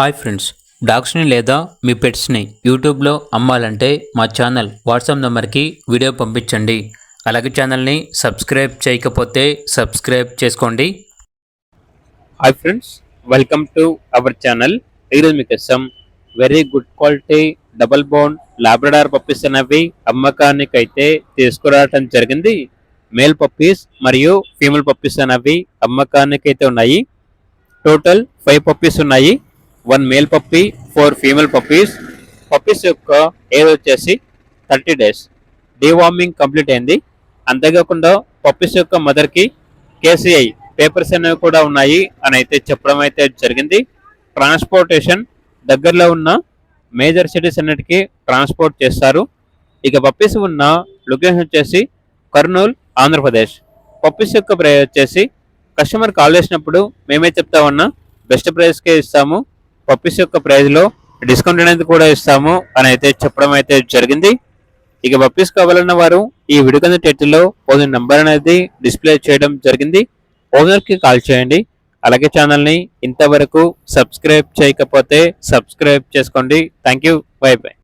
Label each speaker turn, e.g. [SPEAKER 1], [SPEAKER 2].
[SPEAKER 1] Hi friends, డాగ్స్ని లేదా మీ పెట్స్ని యూట్యూబ్లో అమ్మాలంటే మా ఛానల్ వాట్సాప్ నెంబర్కి వీడియో పంపించండి. అలాగే ఛానల్ని సబ్స్క్రైబ్ చేయకపోతే సబ్స్క్రైబ్ చేసుకోండి.
[SPEAKER 2] Hi friends, welcome to our channel. ఈరోజు మీకోసం very good quality double bone Labrador puppies అనేవి అమ్మకానికి అయితే తీసుకురావడం జరిగింది. మేల్ పప్పీస్ మరియు ఫీమేల్ పప్పీస్ అనేవి అమ్మకానికి అయితే ఉన్నాయి. టోటల్ 5 పప్పీస్ ఉన్నాయి. 1 male puppy, 4 female puppies. Puppies యొక్క ఏజ్ వచ్చేసి 30 days. డీవార్మింగ్ కంప్లీట్ అయింది. అంతేకాకుండా పప్పీస్ యొక్క మదర్కి కేసీఐ పేపర్స్ అనేవి కూడా ఉన్నాయి అని అయితే చెప్పడం అయితే జరిగింది. ట్రాన్స్పోర్టేషన్ దగ్గరలో ఉన్న మేజర్ సిటీస్ అన్నిటికీ ట్రాన్స్పోర్ట్ చేస్తారు. ఇక పప్పీస్ ఉన్న లొకేషన్ వచ్చేసి కర్నూలు, ఆంధ్రప్రదేశ్. పప్పీస్ యొక్క ప్రైస్ వచ్చేసి కస్టమర్ కాల్ చేసినప్పుడు మేమే చెప్తామన్నా బెస్ట్ ప్రైస్కే ఇస్తాము. పప్పీస్ యొక్క ప్రైస్లో డిస్కౌంట్ అనేది కూడా ఇస్తాము అని అయితే చెప్పడం అయితే జరిగింది. ఇక పప్పీస్ కావాలన్న వారు ఈ వీడియో కింద టైటిల్లో ఓనర్ నెంబర్ అనేది డిస్ప్లే చేయడం జరిగింది. ఓనర్కి కాల్ చేయండి. అలాగే ఛానల్ని ఇంతవరకు సబ్స్క్రైబ్ చేయకపోతే సబ్స్క్రైబ్ చేసుకోండి. Thank you. By by.